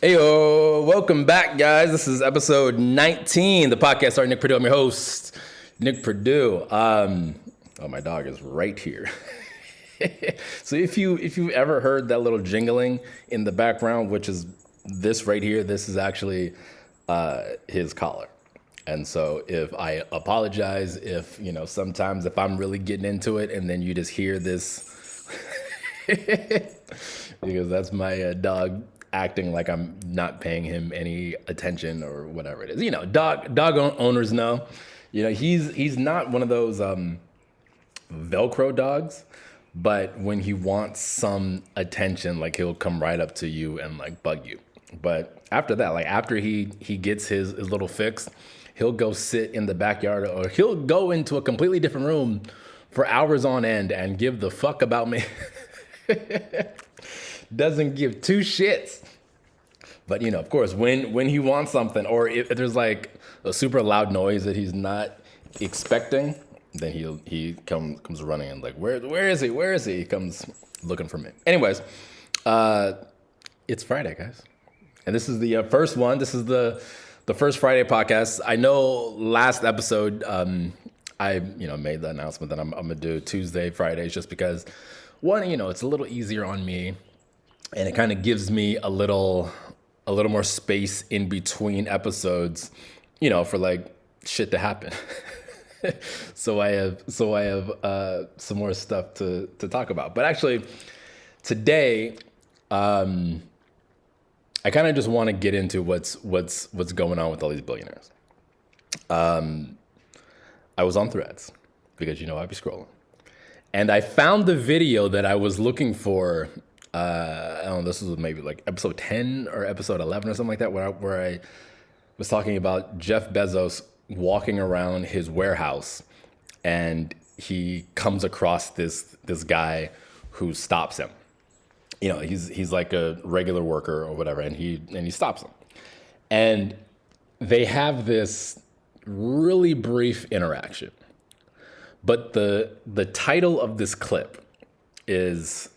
Heyo, welcome back, guys. This is episode 19, the podcast starring Nick Perdue. I'm your host, Nick Perdue. My dog is right here. So if you've ever heard that little jingling in the background, which is this right here, this is actually his collar. And so if I apologize, if sometimes if I'm really getting into it and then you just hear this, because that's my dog acting like I'm not paying him any attention or whatever it is. Dog owners know. He's not one of those Velcro dogs, but when he wants some attention, like he'll come right up to you and like bug you. But after that, like after he gets his little fix, he'll go sit in the backyard or he'll go into a completely different room for hours on end and give the fuck about me. Doesn't give two shits. But of course, when he wants something, or if there's like a super loud noise that he's not expecting, then he comes running and like, where is he? Where is he? He comes looking for me. Anyways, it's Friday, guys, and this is the first one. This is the first Friday podcast. I know last episode I made the announcement that I'm gonna do Tuesday, Fridays, just because one, it's a little easier on me. And it kind of gives me a little more space in between episodes, for like shit to happen. So I have some more stuff to talk about. But actually, today, I kind of just want to get into what's going on with all these billionaires. I was on Threads because I'd be scrolling, and I found the video that I was looking for. I don't know, this was maybe like episode 10 or episode 11 or something like that, where I was talking about Jeff Bezos walking around his warehouse and he comes across this guy who stops him. He's like a regular worker or whatever, and he stops him. And they have this really brief interaction. But the title of this clip is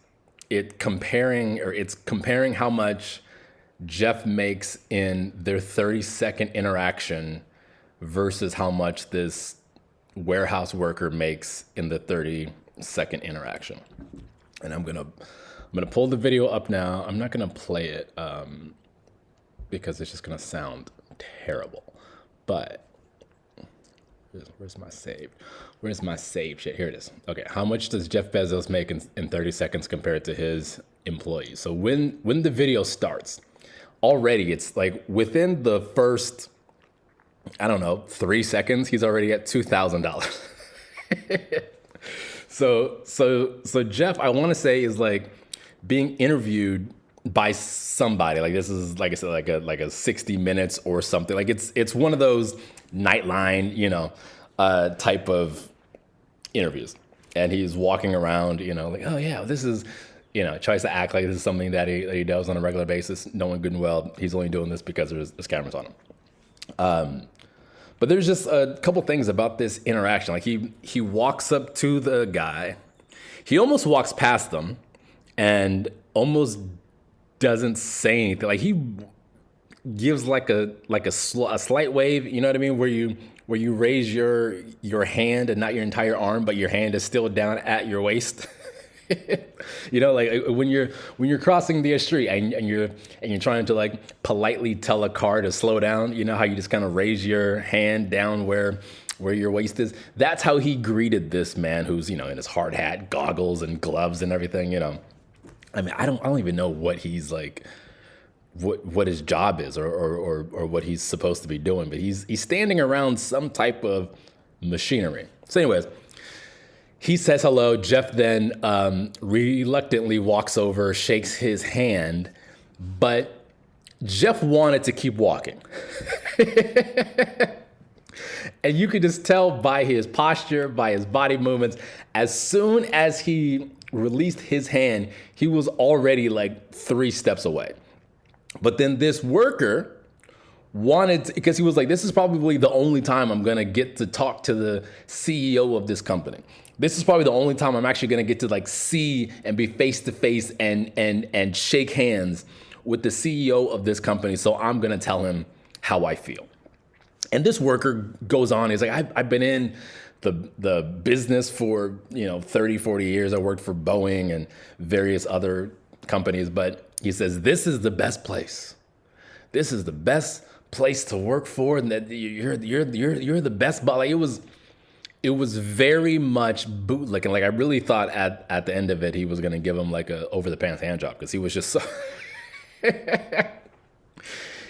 it's comparing how much Jeff makes in their 30-second interaction versus how much this warehouse worker makes in the 30-second interaction. And I'm gonna pull the video up now. I'm not gonna play it because it's just gonna sound terrible. But where's my saved? Where's my saved shit? Here it is. Okay, how much does Jeff Bezos make in 30 seconds compared to his employees? So when the video starts, already it's like within the first, 3 seconds, he's already at $2,000. So Jeff, I want to say, is like being interviewed by somebody. Like this is, like I said, like a 60 Minutes or something. Like it's one of those Nightline, type of interviews. And he's walking around, like, oh yeah, this is, tries to act like this is something that he does on a regular basis, knowing good and well he's only doing this because there's cameras on him. But there's just a couple things about this interaction. Like he walks up to the guy, he almost walks past them, and almost doesn't say anything. Like he gives like a slight wave, you know what I mean, where you raise your hand and not your entire arm, but your hand is still down at your waist. Like when you're crossing the street and you're trying to like politely tell a car to slow down, how you just kind of raise your hand down where your waist is. That's how he greeted this man who's, in his hard hat, goggles and gloves and everything, I mean, I don't even know what he's like, what his job is or what he's supposed to be doing, but he's standing around some type of machinery. So anyways, he says hello. Jeff then reluctantly walks over, shakes his hand, but Jeff wanted to keep walking. And you could just tell by his posture, by his body movements, as soon as he released his hand, he was already like 3 steps away. But then this worker wanted to, because he was like, this is probably the only time I'm going to get to talk to the CEO of this company. This is probably the only time I'm actually going to get to like see and be face to face and shake hands with the CEO of this company, so I'm going to tell him how I feel. And this worker goes on. He's like, I've been in the business for 30, 40 years. I worked for Boeing and various other companies, but he says, this is the best place. This is the best place to work for, and that you're the best. But like it was very much bootlicking. Like I really thought at the end of it, he was gonna give him like a over the pants hand job, because he was just so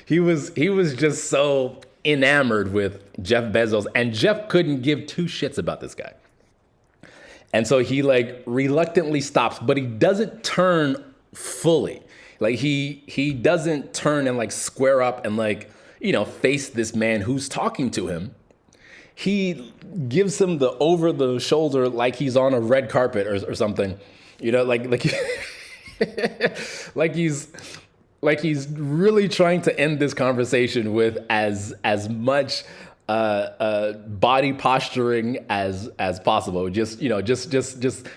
he was just so enamored with Jeff Bezos, and Jeff couldn't give two shits about this guy. And so he like reluctantly stops, but he doesn't turn fully. Like he doesn't turn and like square up and like, face this man who's talking to him. He gives him the over the shoulder, like he's on a red carpet or something, like like he's really trying to end this conversation with as much body posturing as possible. Just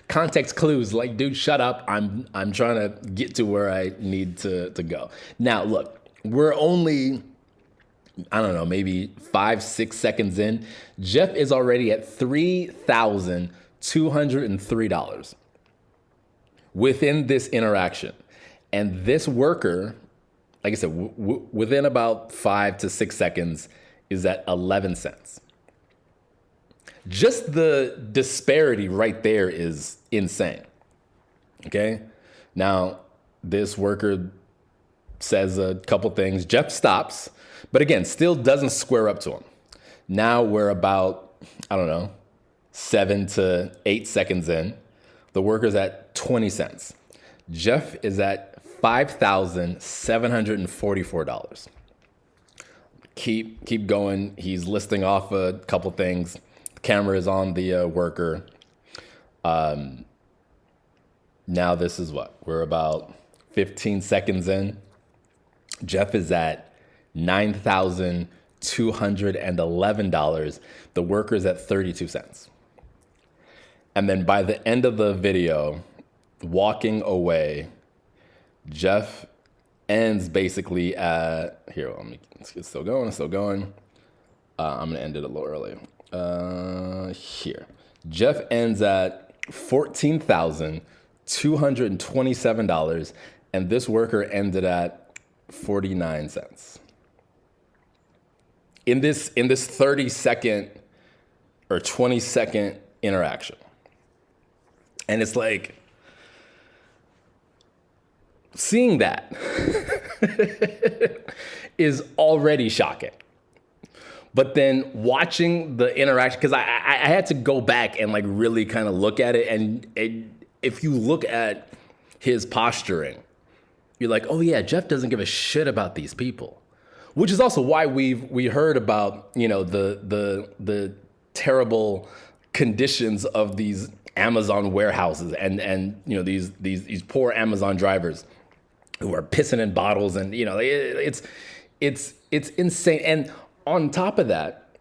context clues. Like, dude, shut up. I'm trying to get to where I need to go. Now, look, we're only, I don't know, maybe 5-6 seconds in. Jeff is already at $3,203 within this interaction. And this worker, like I said, within about 5 to 6 seconds, is at 11 cents. Just the disparity right there is insane. Okay? Now, this worker says a couple things. Jeff stops, but again, still doesn't square up to him. Now we're about, 7 to 8 seconds in. The worker's at 20 cents. Jeff is at $5,744. Keep going. He's listing off a couple things. The camera is on the worker. Now this is what? We're about 15 seconds in. Jeff is at $9,211. The worker's at 32 cents. And then by the end of the video, walking away, Jeff ends basically at, here, it's still going. I'm gonna end it a little early. Here. Jeff ends at $14,227, and this worker ended at 49 cents. In this 30-second or 20-second interaction. And it's like, seeing that is already shocking. But then watching the interaction, because I had to go back and like really kind of look at it. And if you look at his posturing, you're like, oh yeah, Jeff doesn't give a shit about these people. Which is also why we heard about, the terrible conditions of these Amazon warehouses and these poor Amazon drivers who are pissing in bottles, and it's insane. And on top of that,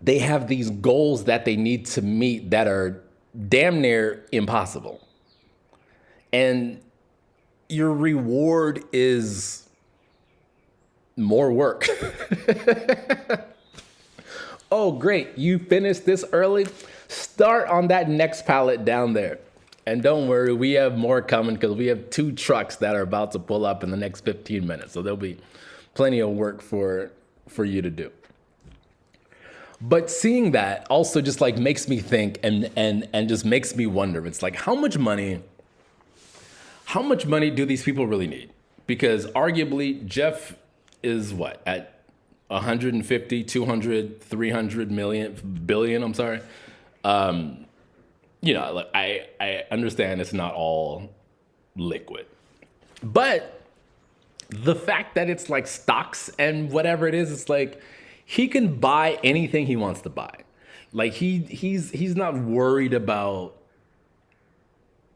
they have these goals that they need to meet that are damn near impossible. And your reward is more work. Oh, great. You finished this early? Start on that next pallet down there. And don't worry, we have more coming, because we have 2 trucks that are about to pull up in the next 15 minutes. So there'll be plenty of work for you to do. But seeing that also just like makes me think and just makes me wonder. It's like, how much money do these people really need? Because arguably Jeff is what, at 150, 200, 300 billion, I'm sorry. I understand it's not all liquid, but the fact that it's like stocks and whatever it is, it's like he can buy anything he wants to buy. Like he's not worried about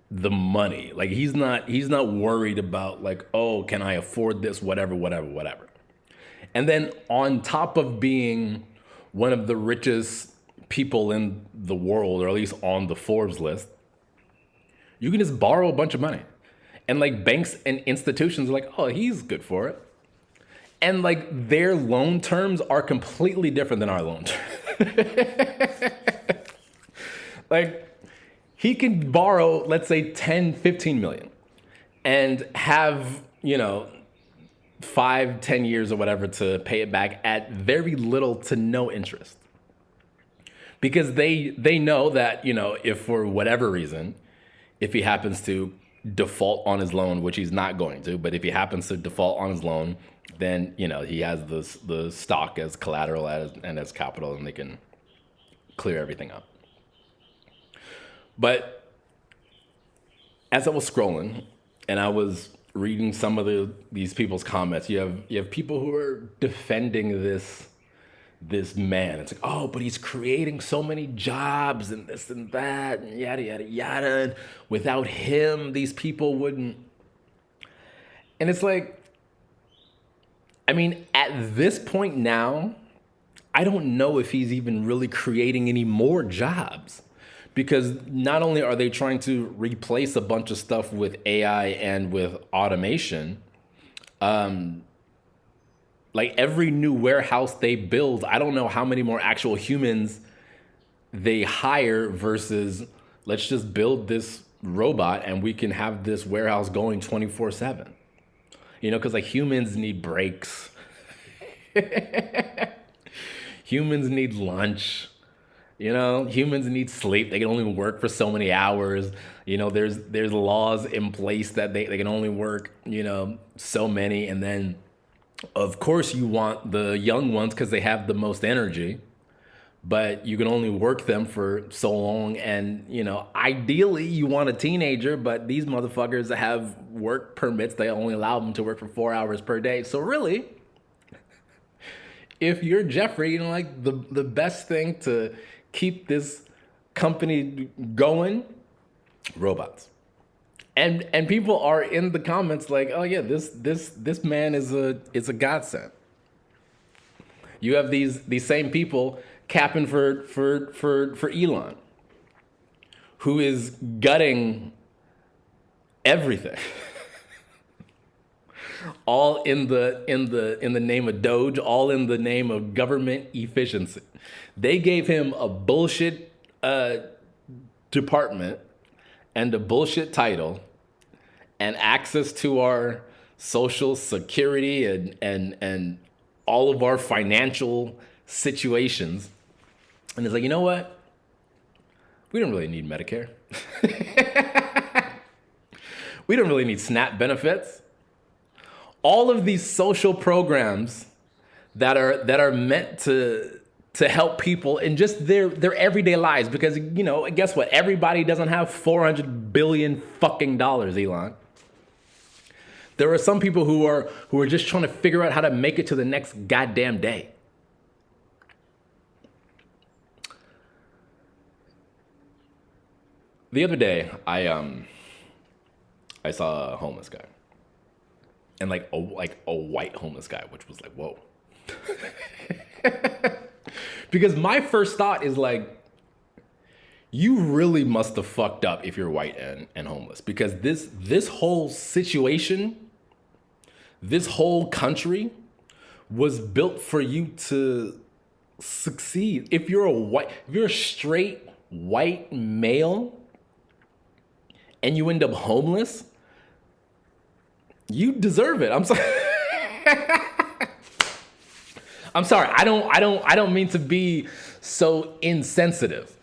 the money. Like he's not worried about like, oh, can I afford this? Whatever. And then on top of being one of the richest people in the world, or at least on the Forbes list, you can just borrow a bunch of money. And like banks and institutions are like, oh, he's good for it. And like their loan terms are completely different than our loan terms. Like he can borrow, let's say 10, 15 million and have, 5, 10 years or whatever to pay it back at very little to no interest. Because they know that, if for whatever reason, if he happens to default on his loan, which he's not going to, but if he happens to default on his loan, then, he has the stock as collateral and as capital, and they can clear everything up. But as I was scrolling and I was reading some of these people's comments, you have people who are defending this man. It's like, oh, but he's creating so many jobs and this and that and yada, yada, yada. And without him, these people wouldn't. And it's like, I mean, at this point now, I don't know if he's even really creating any more jobs, because not only are they trying to replace a bunch of stuff with AI and with automation, like every new warehouse they build, I don't know how many more actual humans they hire versus let's just build this robot and we can have this warehouse going 24/7. Because like humans need breaks. Humans need lunch. Humans need sleep. They can only work for so many hours. There's laws in place that they can only work, so many. And then, of course, you want the young ones because they have the most energy, but you can only work them for so long. And, ideally you want a teenager, but these motherfuckers have work permits. They only allow them to work for 4 hours per day. So really, if you're Jeffrey, like the best thing to keep this company going, robots. And people are in the comments like, oh yeah, this man is a godsend. You have these same people capping for Elon, who is gutting everything. All in the name of Doge, all in the name of government efficiency. They gave him a bullshit department and a bullshit title and access to our social security and all of our financial situations. And it's like, you know what? We don't really need Medicare. We don't really need SNAP benefits. All of these social programs that are meant to help people in just their everyday lives, because guess what? Everybody doesn't have $400 billion fucking dollars, Elon. There are some people who are just trying to figure out how to make it to the next goddamn day. The other day, I saw a homeless guy. And like a white homeless guy, which was like, whoa. Because my first thought is like, you really must have fucked up if you're white and homeless. Because this whole situation, this whole country was built for you to succeed. If you're a straight white male and you end up homeless, you deserve it. I'm sorry. I'm sorry. I don't mean to be so insensitive.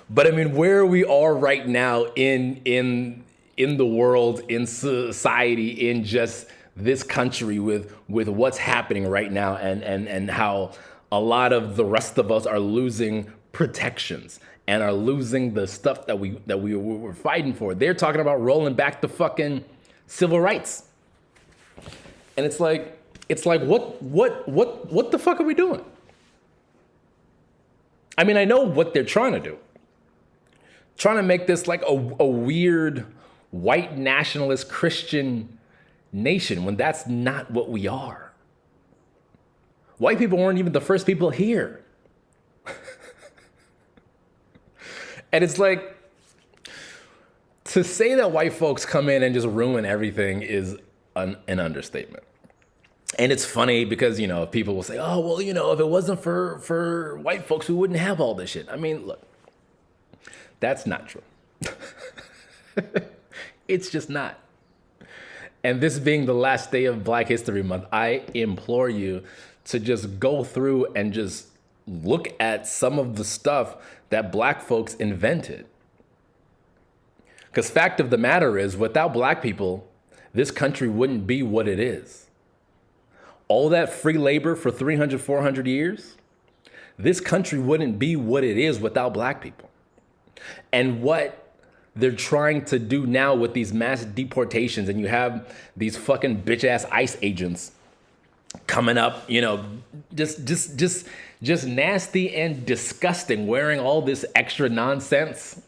But I mean, where we are right now in the world, in society, in just this country with what's happening right now and how a lot of the rest of us are losing protections and are losing the stuff that we were fighting for. They're talking about rolling back the fucking civil rights. And it's like what the fuck are we doing? I mean, I know what they're trying to do. Trying to make this like a weird white nationalist Christian nation when that's not what we are. White people weren't even the first people here. And it's like, To say that white folks come in and just ruin everything is an understatement. And it's funny because, people will say, oh, well, if it wasn't for white folks, we wouldn't have all this shit. I mean, look, that's not true. It's just not. And this being the last day of Black History Month, I implore you to just go through and just look at some of the stuff that Black folks invented. Because fact of the matter is, without Black people, this country wouldn't be what it is. All that free labor for 300, 400 years, this country wouldn't be what it is without Black people. And what they're trying to do now with these mass deportations, and you have these fucking bitch ass ICE agents coming up, just nasty and disgusting, wearing all this extra nonsense.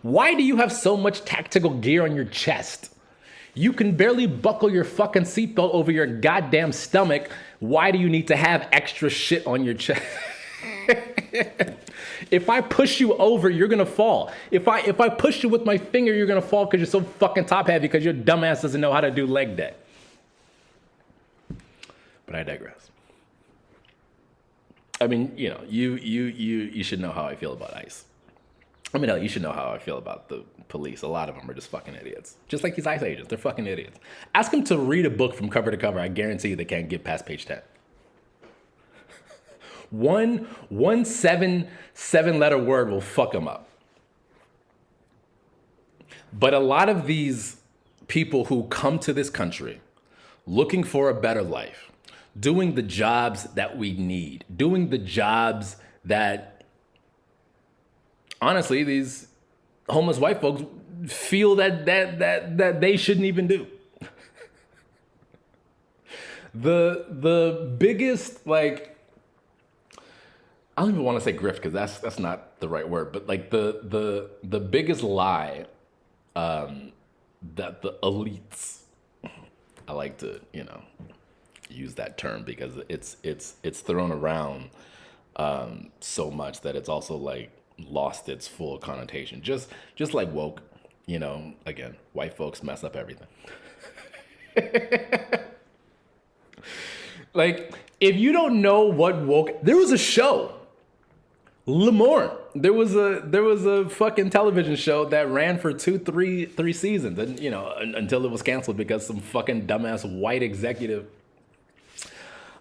Why do you have so much tactical gear on your chest? You can barely buckle your fucking seatbelt over your goddamn stomach. Why do you need to have extra shit on your chest? If I push you over, you're gonna fall. If I push you with my finger, you're gonna fall because you're so fucking top heavy because your dumbass doesn't know how to do leg day. But I digress. I mean, you should know how I feel about ICE. I mean, hell, you should know how I feel about the police. A lot of them are just fucking idiots. Just like these ICE agents, they're fucking idiots. Ask them to read a book from cover to cover. I guarantee you they can't get past page 10. One seven-letter word will fuck them up. But a lot of these people who come to this country looking for a better life, doing the jobs that we need, doing the jobs that, honestly, these homeless white folks feel that they shouldn't even do. The biggest, I don't even want to say grift because that's not the right word, but the biggest lie that the elites, I like to use that term because it's thrown around so much that it's also lost its full connotation. Just like woke, again, white folks mess up everything. If you don't know what woke, there was a show, Lemoore. There was a fucking television show that ran for three seasons, and until it was canceled because some fucking dumbass white executive.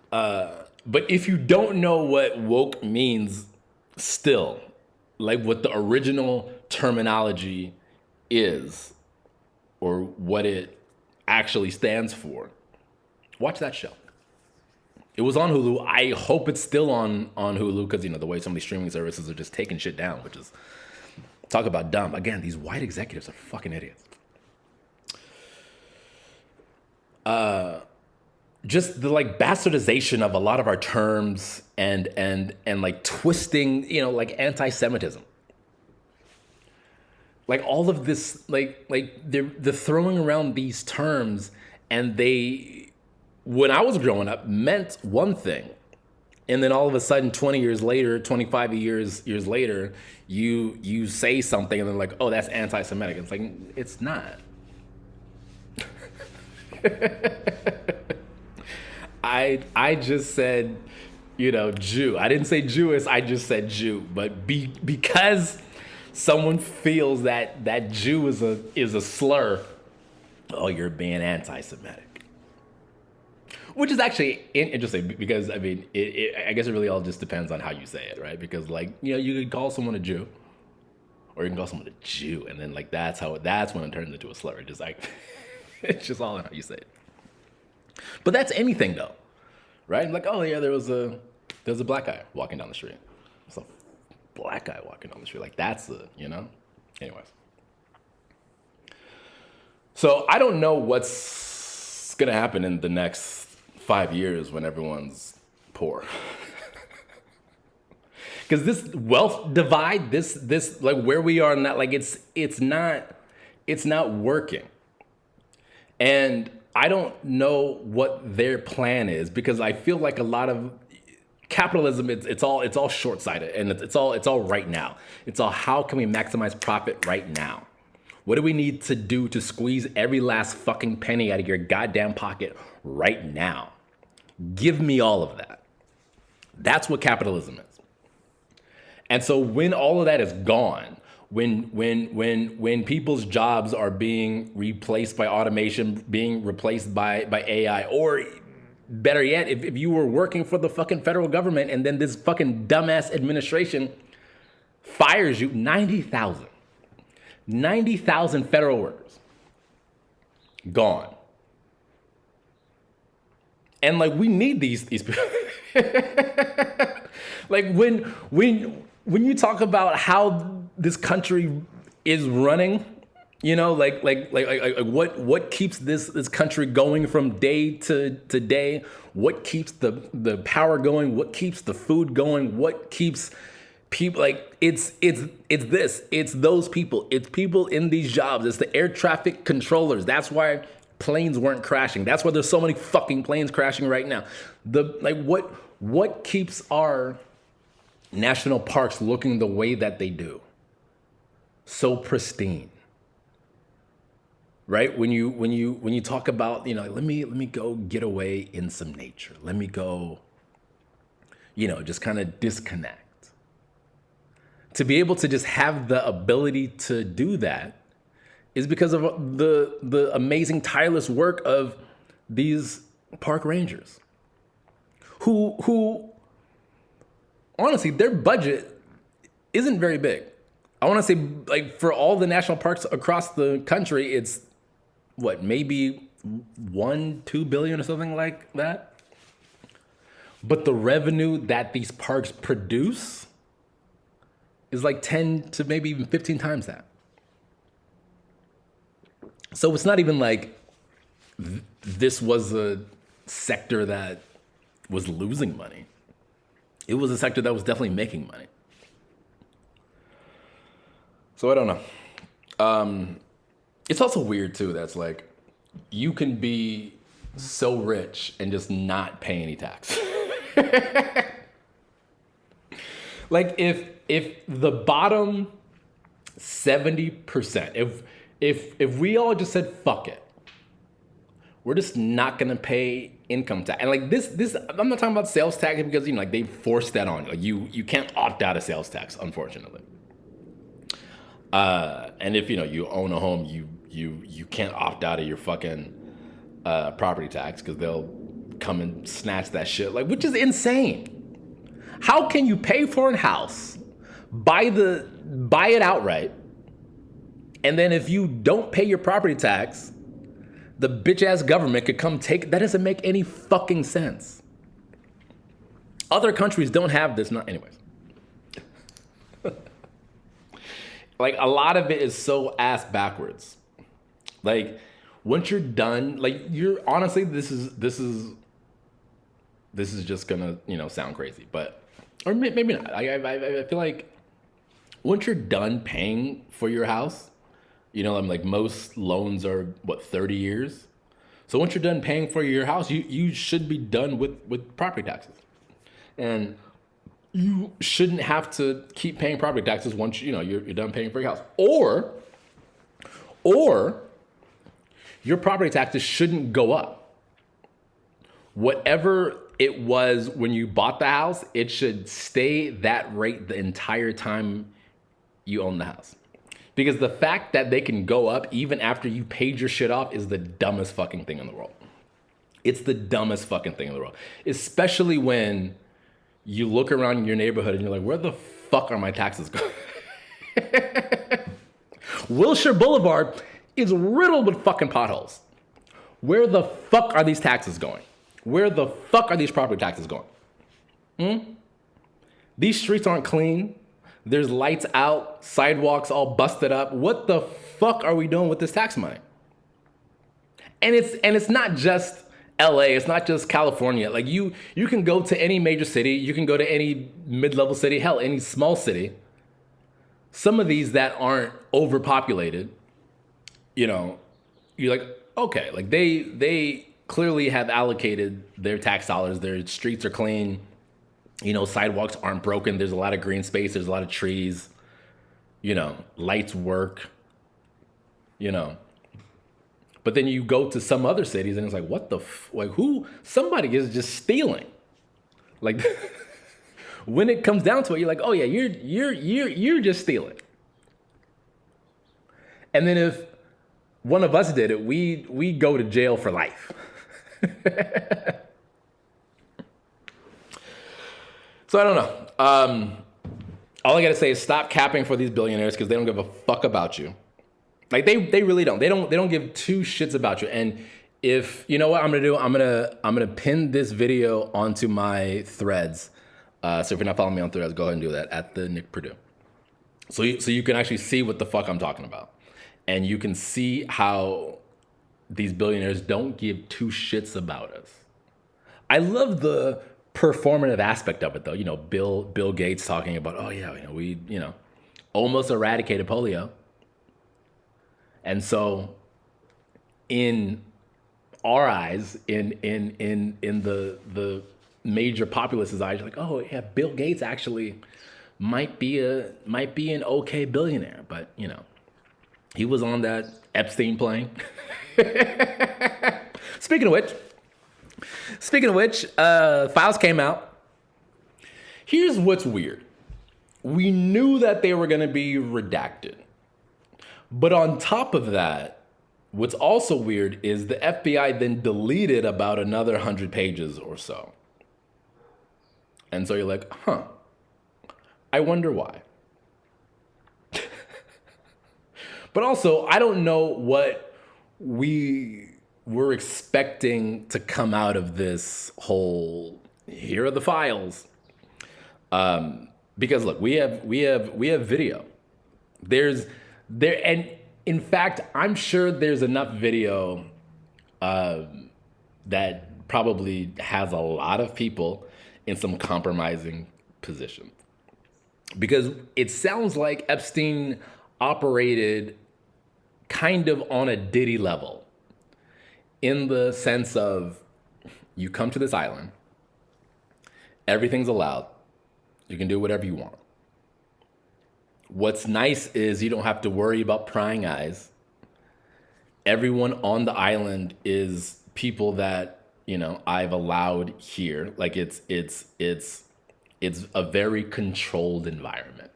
But if you don't know what woke means, still, what the original terminology is, or what it actually stands for, watch that show. It was on Hulu. I hope it's still on Hulu because, the way some of these streaming services are just taking shit down, which is, talk about dumb. Again, these white executives are fucking idiots. Just the bastardization of a lot of our terms and twisting, anti-Semitism. All of this, they're throwing around these terms, and they, when I was growing up, meant one thing. And then all of a sudden, 20 years later, 25 years later, you say something and they're like, oh, that's anti-Semitic. It's it's not. I just said, Jew. I didn't say Jewish, I just said Jew. But because someone feels that Jew is a slur, oh, you're being anti-Semitic. Which is actually interesting because, I mean, I guess it really all just depends on how you say it, right? Because, you could call someone a Jew, or you can call someone a Jew, and then, that's when it turns into a slur. It's just it's just all in how you say it. But that's anything, though, right? Oh, yeah, there was a black guy walking down the street. Some black guy walking down the street. That's Anyways. So I don't know what's going to happen in the next 5 years when everyone's poor. Because this wealth divide, this where we are now, it's not working. And I don't know what their plan is, because I feel like a lot of capitalism, it's all short-sighted, and it's all right now. It's all, how can we maximize profit right now? What do we need to do to squeeze every last fucking penny out of your goddamn pocket right now? Give me all of that. That's what capitalism is. And so when all of that is gone, when people's jobs are being replaced by automation, being replaced by AI, or better yet, if you were working for the fucking federal government and then this fucking dumbass administration fires you, 90,000 federal workers gone. And like, we need these people. Like when you talk about how this country is running, you know, like what keeps this country going from day to day? What keeps the power going? What keeps the food going? What keeps people, like, it's those people. It's people in these jobs. It's the air traffic controllers. That's why planes weren't crashing. That's why there's so many fucking planes crashing right now. What keeps our national parks looking the way that they do? So pristine. Right? When you talk about, you know, let me go get away in some nature. Let me go, you know, just kind of disconnect. To be able to just have the ability to do that is because of the amazing, tireless work of these park rangers who honestly, their budget isn't very big. I want to say, like, for all the national parks across the country, it's what, maybe $1-2 billion or something like that. But the revenue that these parks produce is like 10 to maybe even 15 times that. So it's not even like this was a sector that was losing money. It was a sector that was definitely making money. So I don't know. It's also weird too. That's like, you can be so rich and just not pay any tax. Like if the bottom 70%, if we all just said fuck it, we're just not gonna pay income tax. And like this, I'm not talking about sales tax because, you know, like, they force that on you. Like you can't opt out of sales tax, unfortunately. And if, you know, you own a home, you can't opt out of your fucking property tax because they'll come and snatch that shit, like, which is insane. How can you pay for a house, buy it outright, and then if you don't pay your property tax, the bitch ass government could come take it? That doesn't make any fucking sense. Other countries don't have this. Not, anyways. Like, a lot of it is so ass backwards. Like, once you're done, like, you're honestly, this is just gonna, you know, sound crazy, but, or maybe not. I feel like once you're done paying for your house, you know, I'm like, most loans are what, 30 years. So once you're done paying for your house, you should be done with property taxes, and you shouldn't have to keep paying property taxes once, you know, you're done paying for your house. Or your property taxes shouldn't go up. Whatever it was when you bought the house, it should stay that rate the entire time you own the house. Because the fact that they can go up even after you paid your shit off is the dumbest fucking thing in the world. It's the dumbest fucking thing in the world. Especially when you look around your neighborhood and you're like, where the fuck are my taxes going? Wilshire Boulevard is riddled with fucking potholes. Where the fuck are these taxes going? Where the fuck are these property taxes going? These streets aren't clean. There's lights out, sidewalks all busted up. What the fuck are we doing with this tax money? And it's not just LA, it's not just California. Like, you can go to any major city, you can go to any mid-level city, hell, any small city. Some of these that aren't overpopulated, you know, you're like, okay, like they clearly have allocated their tax dollars. Their streets are clean. You know, sidewalks aren't broken. There's a lot of green space. There's a lot of trees. You know, lights work. you know. But then you go to some other cities and it's like, what the like who? Somebody is just stealing. Like when it comes down to it, you're like, oh yeah, you're just stealing. And then if one of us did it, we go to jail for life. So I don't know. All I gotta say is stop capping for these billionaires because they don't give a fuck about you. Like they really don't. They don't give two shits about you. And if you know what I'm gonna do, I'm gonna pin this video onto my threads. So if you're not following me on threads, go ahead and do that at the Nick Perdue. So you can actually see what the fuck I'm talking about. And you can see how these billionaires don't give two shits about us. I love the performative aspect of it though. You know, Bill Gates talking about, oh yeah, we almost eradicated polio. And so in our eyes, in the major populace's eyes, you're like, oh yeah, Bill Gates actually might be an okay billionaire, but he was on that Epstein plane. Speaking of which, files came out. Here's what's weird. We knew that they were going to be redacted. But on top of that, what's also weird is the FBI then deleted about another 100 pages or so. And so you're like, huh, I wonder why. But also, I don't know what we were expecting to come out of this whole, here are the files. Because look, we have video. And in fact, I'm sure there's enough video that probably has a lot of people in some compromising positions. Because it sounds like Epstein operated kind of on a Diddy level, in the sense of you come to this island, everything's allowed, you can do whatever you want. What's nice is you don't have to worry about prying eyes. Everyone on the island is people that I've allowed here. Like it's a very controlled environment.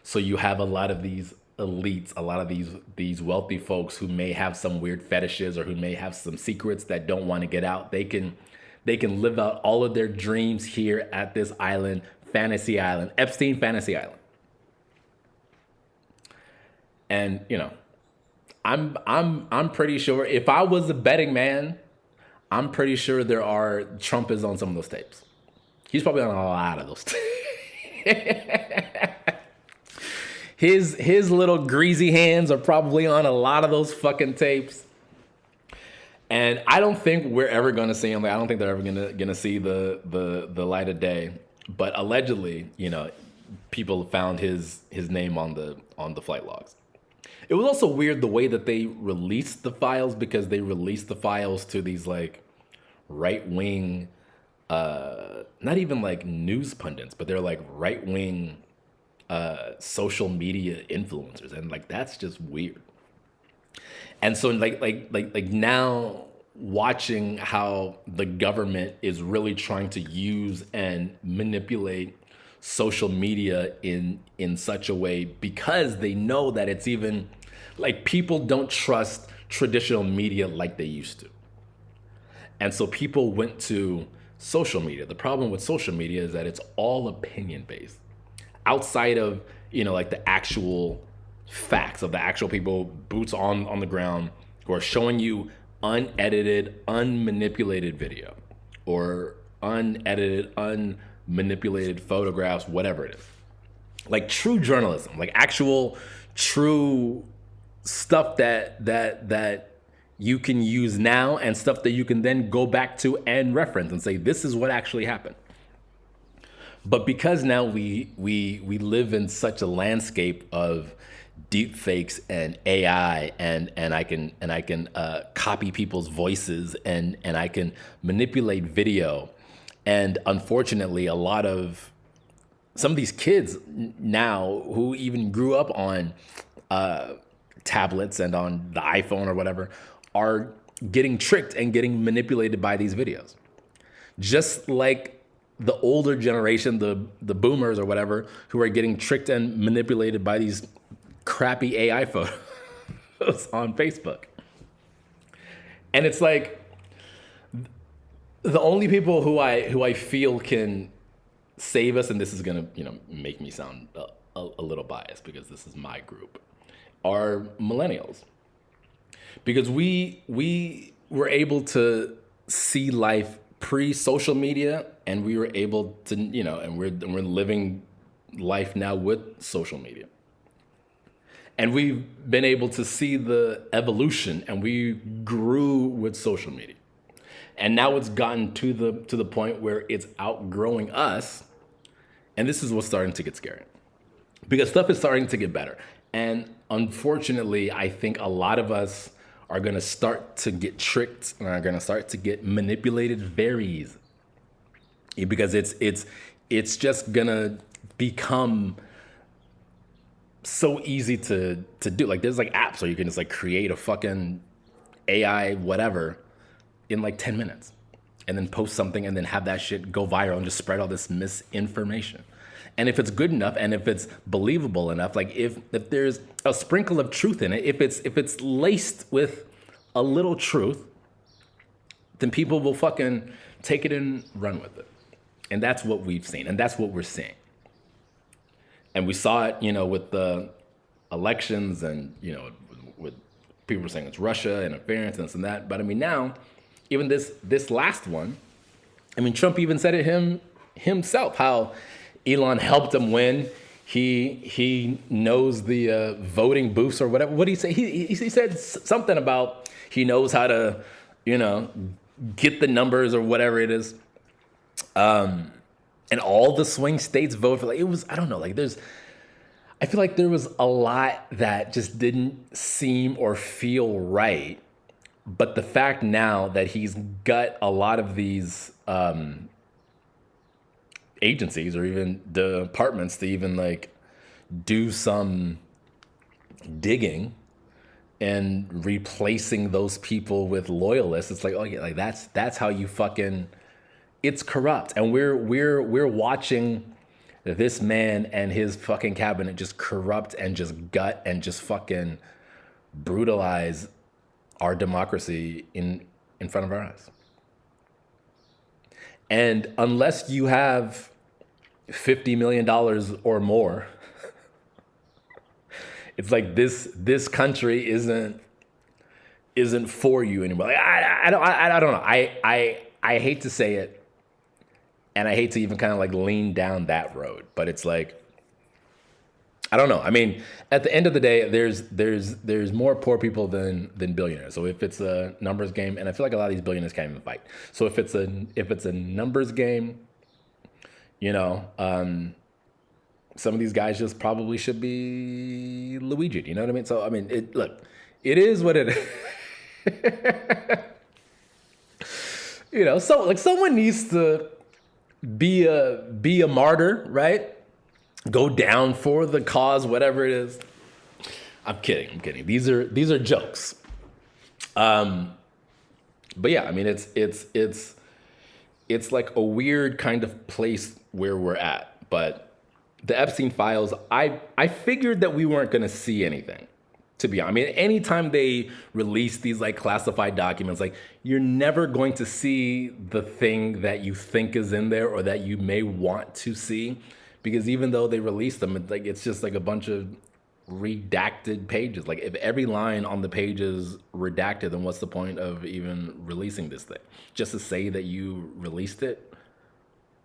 So you have a lot of these elites, a lot of these wealthy folks who may have some weird fetishes or who may have some secrets that don't want to get out. They can live out all of their dreams here at this island, Fantasy Island, Epstein Fantasy Island. And I'm pretty sure if I was a betting man, I'm pretty sure Trump is on some of those tapes. He's probably on a lot of those tapes. His little greasy hands are probably on a lot of those fucking tapes. And I don't think we're ever gonna see him. I don't think they're ever gonna see the light of day. But allegedly, people found his name on the flight logs. It was also weird the way that they released the files, because they released the files to these like right-wing, not even like news pundits, but they're like right-wing social media influencers, and like that's just weird. And so like now watching how the government is really trying to use and manipulate social media in such a way, because they know that it's even like people don't trust traditional media like they used to. And so people went to social media. The problem with social media is that it's all opinion based. Outside of, like the actual facts of the actual people, boots on the ground, who are showing you unedited, unmanipulated video or unedited, unmanipulated photographs, whatever it is. Like true journalism, like actual true stuff that you can use now, and stuff that you can then go back to and reference and say, this is what actually happened. But because now we live in such a landscape of deep fakes and AI, and I can copy people's voices, and I can manipulate video, and unfortunately a lot of some of these kids now who even grew up on tablets and on the iPhone or whatever are getting tricked and getting manipulated by these videos. Just like the older generation, the boomers or whatever, who are getting tricked and manipulated by these crappy AI photos on Facebook. And it's like the only people who I feel can save us, and this is gonna make me sound a little biased because this is my group, are millennials. Because we were able to see life pre-social media, and we were able to, and we're living life now with social media. And we've been able to see the evolution, and we grew with social media. And now it's gotten to the point where it's outgrowing us, and this is what's starting to get scary. Because stuff is starting to get better. And unfortunately, I think a lot of us are gonna start to get tricked and are gonna start to get manipulated very easily. Because it's just gonna become so easy to do. Like there's like apps where you can just like create a fucking AI whatever in like 10 minutes and then post something and then have that shit go viral and just spread all this misinformation. And if it's good enough and if it's believable enough, like if there's a sprinkle of truth in it, if it's laced with a little truth, then people will fucking take it and run with it. And that's what we've seen, and that's what we're seeing. And we saw it, with the elections and, with people were saying it's Russia and interference and this and that. But I mean, now, even this last one, I mean, Trump even said it himself, how Elon helped him win. He knows the voting booths or whatever. What did he say? He said something about he knows how to, get the numbers or whatever it is. And all the swing states vote for, like, it was, I don't know, like I feel like there was a lot that just didn't seem or feel right. But the fact now that he's got a lot of these agencies or even departments to even like do some digging and replacing those people with loyalists, it's like, oh yeah, like that's how you fucking, it's corrupt. And we're watching this man and his fucking cabinet just corrupt and just gut and just fucking brutalize our democracy in front of our eyes. And unless you have $50 million or more, it's like this country isn't for you anymore. Like, I don't know. I hate to say it, and I hate to even kind of like lean down that road, but it's like, I don't know. I mean, at the end of the day, there's more poor people than billionaires. So if it's a numbers game, and I feel like a lot of these billionaires can't even fight. So if it's a numbers game, some of these guys just probably should be Luigi. You know what I mean? So I mean, it is what it is. So like someone needs to be a martyr, right? Go down for the cause, whatever it is. I'm kidding. These are jokes. But yeah, I mean, it's like a weird kind of place where we're at. But the Epstein files, I figured that we weren't going to see anything, to be honest. I mean, anytime they release these like classified documents, like you're never going to see the thing that you think is in there or that you may want to see. Because even though they release them, it's just like a bunch of redacted pages. Like if every line on the page is redacted, then what's the point of even releasing this thing? Just to say that you released it?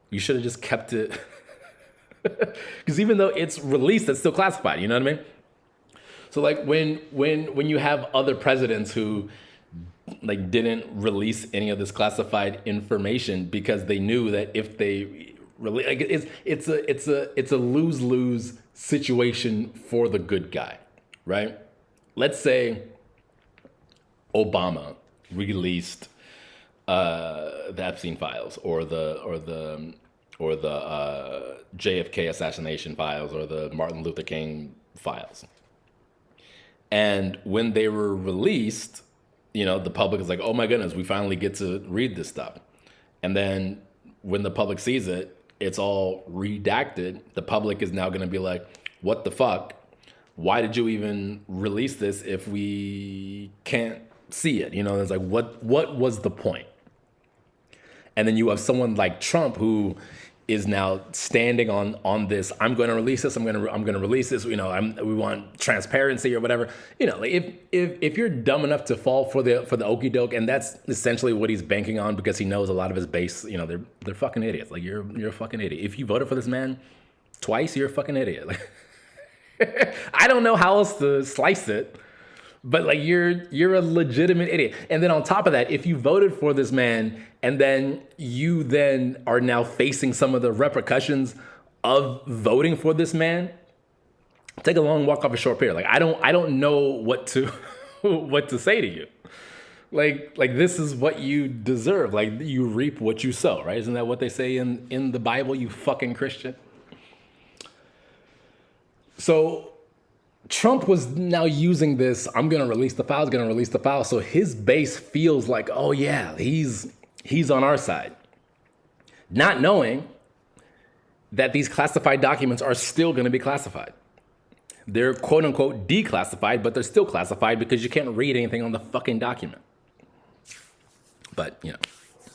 You should have just kept it. Because even though it's released, it's still classified. You know what I mean? So like when you have other presidents who like didn't release any of this classified information because they knew that if they really, like it's a lose-lose situation for the good guy, right? Let's say Obama released the Epstein files or the JFK assassination files or the Martin Luther King files. And when they were released, the public is like, oh my goodness, we finally get to read this stuff. And then when the public sees it, it's all redacted. The public is now going to be like, what the fuck? Why did you even release this if we can't see it? It's like, what was the point? And then you have someone like Trump who is now standing on this. I'm going to release this. I'm going to release this. We want transparency or whatever. Like if you're dumb enough to fall for the okie doke, and that's essentially what he's banking on, because he knows a lot of his base, they're fucking idiots. Like you're a fucking idiot. If you voted for this man twice, you're a fucking idiot. Like, I don't know how else to slice it. But like you're a legitimate idiot. And then on top of that, if you voted for this man and then you then are now facing some of the repercussions of voting for this man, take a long walk off a short pier. Like I don't know what to what to say to you. Like this is what you deserve. Like you reap what you sow, right? Isn't that what they say in the Bible, you fucking Christian? So Trump was now using this, I'm going to release the file, so his base feels like, oh yeah, he's on our side. Not knowing that these classified documents are still going to be classified. They're quote unquote declassified, but they're still classified because you can't read anything on the fucking document. But,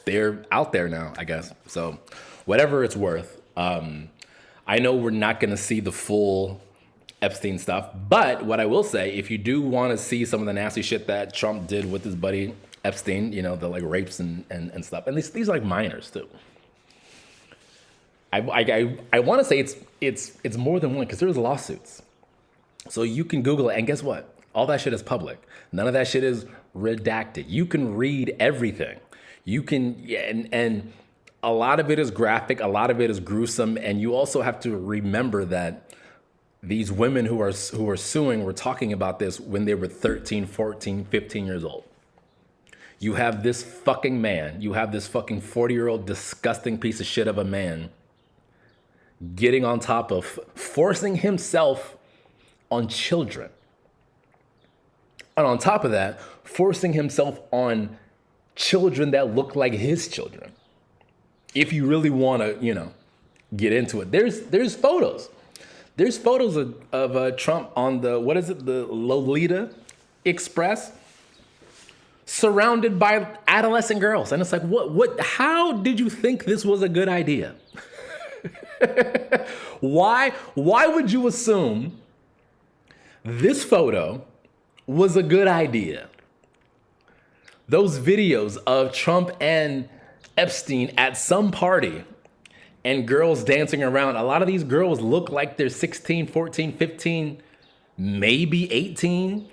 they're out there now, I guess. So whatever it's worth, I know we're not going to see the full Epstein stuff. But what I will say, if you do want to see some of the nasty shit that Trump did with his buddy Epstein, the like rapes and stuff, and these are like minors too. I want to say it's more than one, because there's lawsuits. So you can Google it, and guess what? All that shit is public. None of that shit is redacted. You can read everything. You can, and a lot of it is graphic, a lot of it is gruesome, and you also have to remember that these women who are suing were talking about this when they were 13, 14, 15 years old. You have this fucking man, you have this fucking 40-year-old disgusting piece of shit of a man getting on top of forcing himself on children. And on top of that, forcing himself on children that look like his children. If you really want to, get into it. There's photos. There's photos of Trump on the Lolita Express, surrounded by adolescent girls. And it's like, how did you think this was a good idea? Why would you assume this photo was a good idea? Those videos of Trump and Epstein at some party and girls dancing around, a lot of these girls look like they're 16, 14, 15, maybe 18.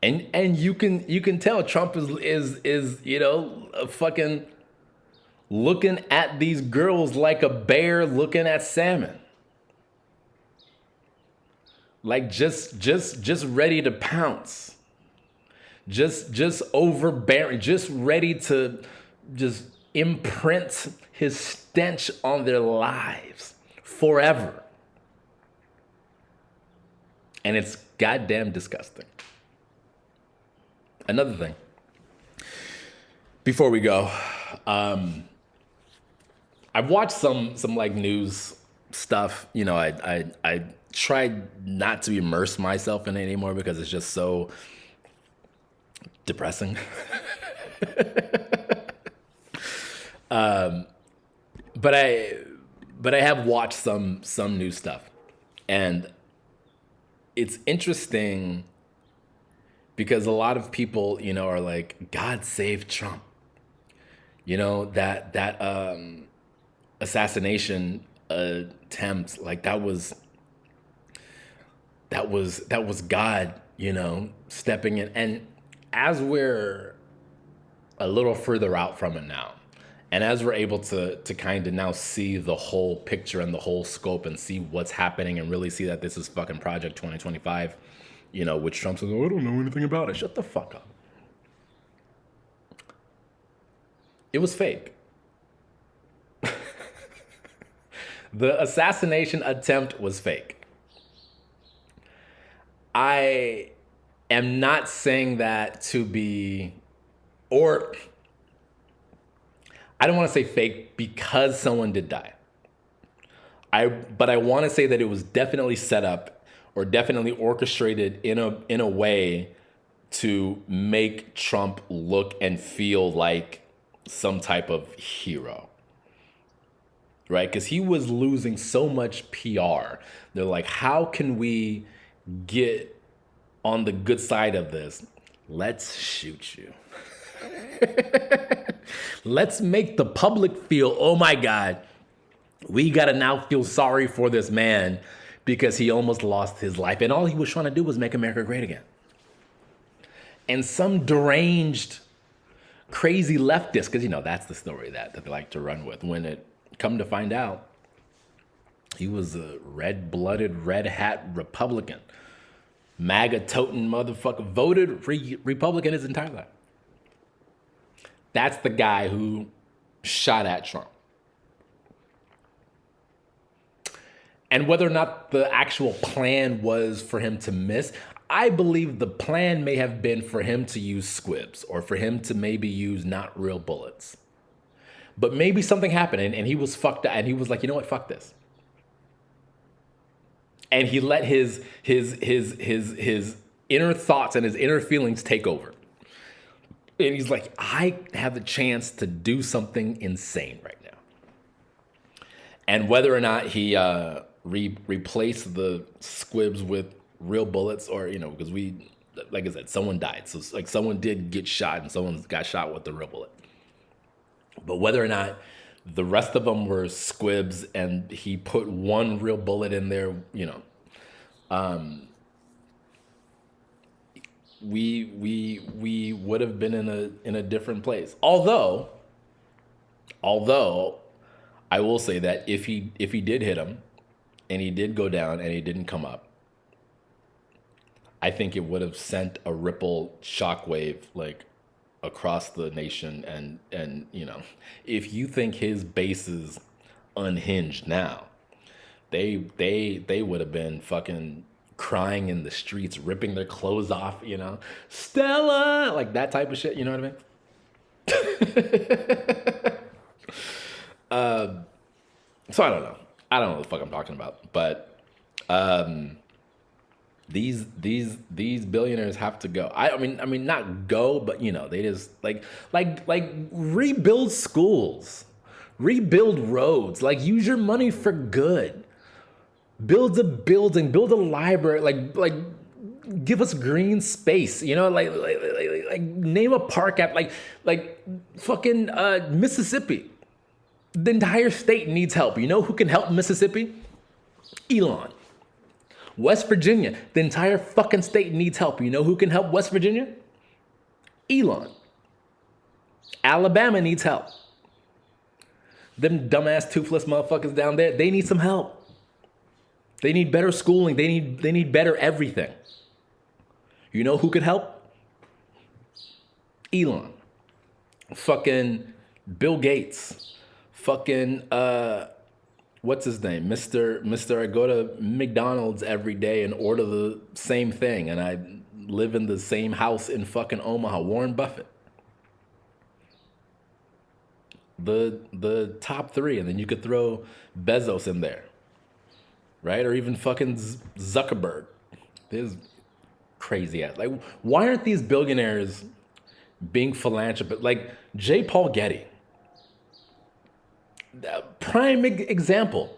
And you can tell Trump is fucking looking at these girls like a bear looking at salmon. Like just ready to pounce. Just overbearing, just ready to just imprint his stench on their lives forever. And it's goddamn disgusting. Another thing, before we go, I've watched some like news stuff. I tried not to immerse myself in it anymore because it's just so depressing. But I have watched some new stuff, and it's interesting because a lot of people, are like, God save Trump. That assassination attempt, like that was God, stepping in. And as we're a little further out from it now, and as we're able to kind of now see the whole picture and the whole scope and see what's happening and really see that this is fucking Project 2025, which Trump says, oh, I don't know anything about it. Shut the fuck up. It was fake. The assassination attempt was fake. I am not saying that to be, or I don't want to say fake because someone did die. But I want to say that it was definitely set up or definitely orchestrated in a way to make Trump look and feel like some type of hero. Right? Because he was losing so much PR. They're like, how can we get on the good side of this? Let's shoot you. Let's make the public feel, oh my God, we gotta now feel sorry for this man because he almost lost his life. And all he was trying to do was make America great again. And some deranged, crazy leftist, because that's the story that they like to run with. When it come to find out, he was a red-blooded, red hat Republican. MAGA-toting motherfucker, voted Republican his entire life. That's the guy who shot at Trump. And whether or not the actual plan was for him to miss, I believe the plan may have been for him to use squibs or for him to maybe use not real bullets. But maybe something happened and he was fucked up and he was like, you know what, fuck this. And he let his inner thoughts and his inner feelings take over. And he's like, I have the chance to do something insane right now. And whether or not he replaced the squibs with real bullets or, because like I said, someone died. So like someone did get shot and someone got shot with the real bullet. But whether or not the rest of them were squibs and he put one real bullet in there, we would have been in a different place. Although I will say that if he did hit him and he did go down and he didn't come up, I think it would have sent a ripple shockwave like across the nation. And if you think his base is unhinged now, they would have been fucking crying in the streets, ripping their clothes off, Stella, like that type of shit, you know what I mean? So I don't know what the fuck I'm talking about, but these billionaires have to go. I mean not go, but they just like rebuild schools, rebuild roads, like use your money for good. Build a building, build a library, like give us green space, like name a park app, like fucking Mississippi. The entire state needs help. You know who can help Mississippi? Elon. West Virginia, the entire fucking state needs help. You know who can help West Virginia? Elon. Alabama needs help. Them dumbass toothless motherfuckers down there, they need some help. They need better schooling. They need better everything. You know who could help? Elon. Fucking Bill Gates. Fucking what's his name? Mr. I go to McDonald's every day and order the same thing and I live in the same house in fucking Omaha. Warren Buffett. The top three, and then you could throw Bezos in there. Right? Or even fucking Zuckerberg. This crazy ass. Like, why aren't these billionaires being philanthropists? Like J. Paul Getty. Prime example.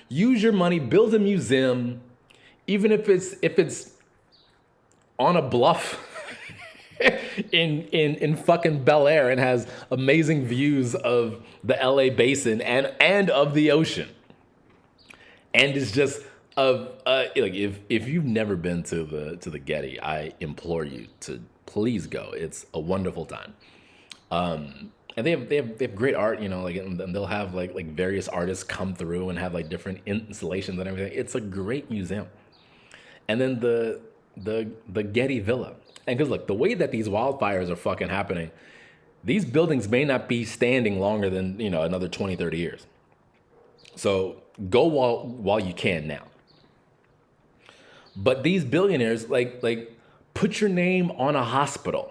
Use your money, build a museum, even if it's on a bluff in fucking Bel Air and has amazing views of the LA basin and of the ocean. And it's just like if you've never been to the Getty, I implore you to please go. It's a wonderful time. And they have great art, like, and they'll have like various artists come through and have like different installations and everything. It's a great museum. And then the Getty Villa. And because look, the way that these wildfires are fucking happening, these buildings may not be standing longer than, another 20, 30 years. So go while you can now. But these billionaires, like put your name on a hospital.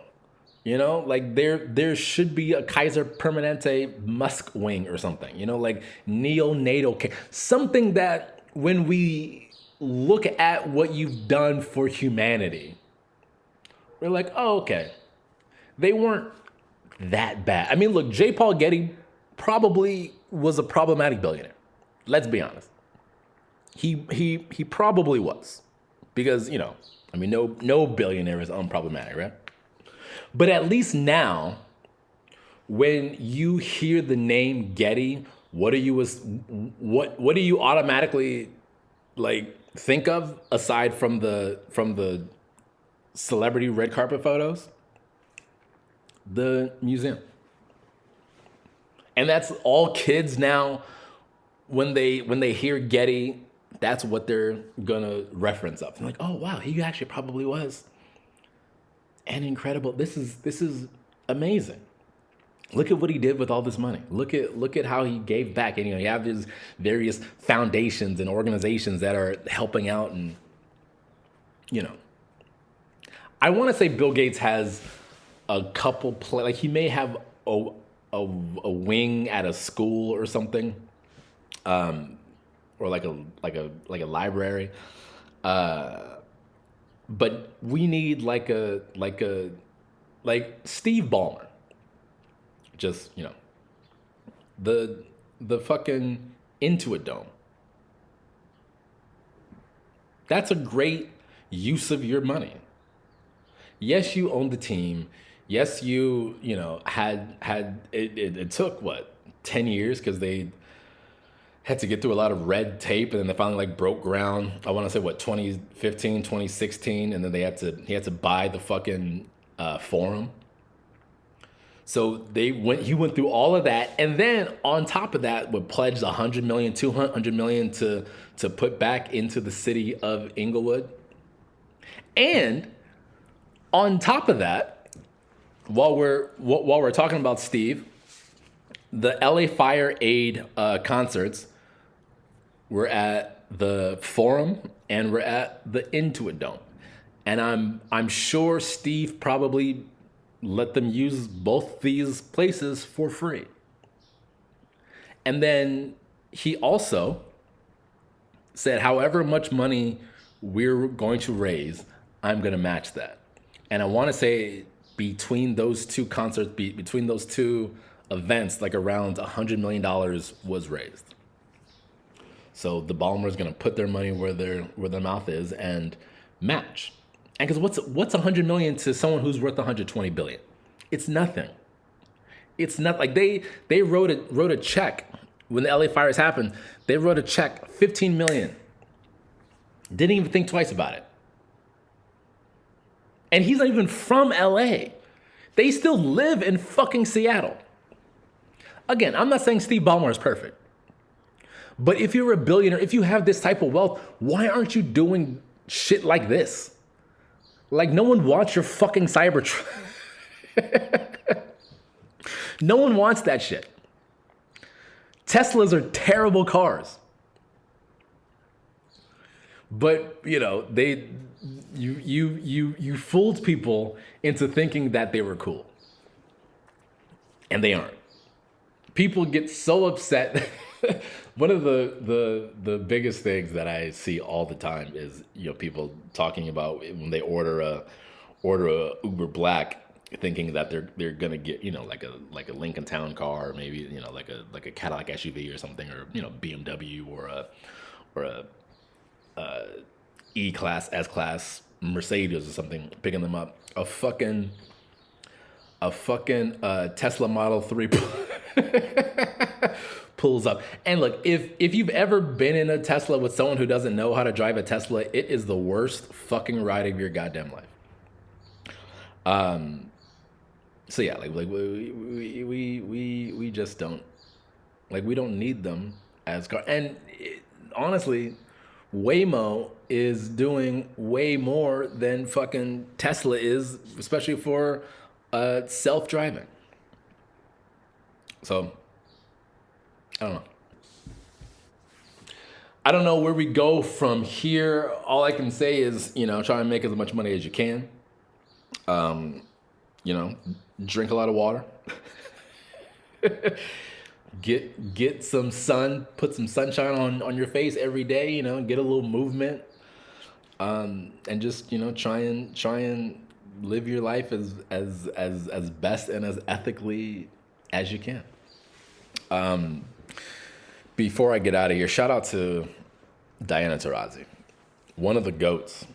You know, like there should be a Kaiser Permanente Musk wing or something. You know, like neonatal care, something that when we look at what you've done for humanity, we're like, oh, okay, they weren't that bad. I mean, look, J. Paul Getty probably was a problematic billionaire. Let's be honest. He probably was, because I mean, no billionaire is unproblematic, right? But at least now, when you hear the name Getty, what do you automatically like think of aside from the celebrity red carpet photos? The museum. And that's all kids now, when they hear Getty, that's what they're gonna reference up. They're like, oh wow, he actually probably was an incredible. This is amazing. Look at what he did with all this money. Look at how he gave back. And you have these various foundations and organizations that are helping out. And I want to say Bill Gates has a couple like he may have a wing at a school or something, or like a library. But we need like Steve Ballmer. Just, the fucking Intuit Dome. That's a great use of your money. Yes, you own the team. Yes, you had it took what, 10 years, because they had to get through a lot of red tape, and then they finally like broke ground. I want to say what, 2015, 2016, and then he had to buy the fucking forum. So he went through all of that, and then on top of that would pledge $100 million, $200 million to put back into the city of Inglewood. And on top of that, while we're talking about Steve, the LA Fire Aid concerts were at the Forum and we're at the Intuit Dome, and I'm sure Steve probably let them use both these places for free. And then he also said, however much money we're going to raise, I'm going to match that. And I want to say between those two concerts, between those two events, like around $100 million was raised. So the Ballmer is going to put their money where their mouth is and match. And because what's 100 million to someone who's worth 120 billion? It's nothing. It's not like they wrote a check when the LA fires happened. They wrote a check, 15 million. Didn't even think twice about it. And he's not even from LA. They still live in fucking Seattle. Again, I'm not saying Steve Ballmer is perfect. But if you're a billionaire, if you have this type of wealth, why aren't you doing shit like this? Like, no one wants your fucking Cybertruck. No one wants that shit. Teslas are terrible cars. But, you fooled people into thinking that they were cool. And they aren't. People get so upset. One of the biggest things that I see all the time is people talking about when they order a Uber Black, thinking that they're gonna get like a Lincoln Town car, or maybe like a Cadillac SUV or something, or BMW or a E-Class, S-Class Mercedes or something, picking them up. A fucking Tesla Model 3 pulls up. And look, if you've ever been in a Tesla with someone who doesn't know how to drive a Tesla, it is the worst fucking ride of your goddamn life. So yeah, like we just don't, like, we don't need them as car. And honestly, Waymo is doing way more than fucking Tesla is, especially for self-driving. So I don't know. I don't know where we go from here. All I can say is, try and make as much money as you can. You know, drink a lot of water. Get some sun, put some sunshine on your face every day, get a little movement. And just, try and live your life as best and as ethically as you can. Before I get out of here, shout out to Diana Taurasi, one of the GOATs.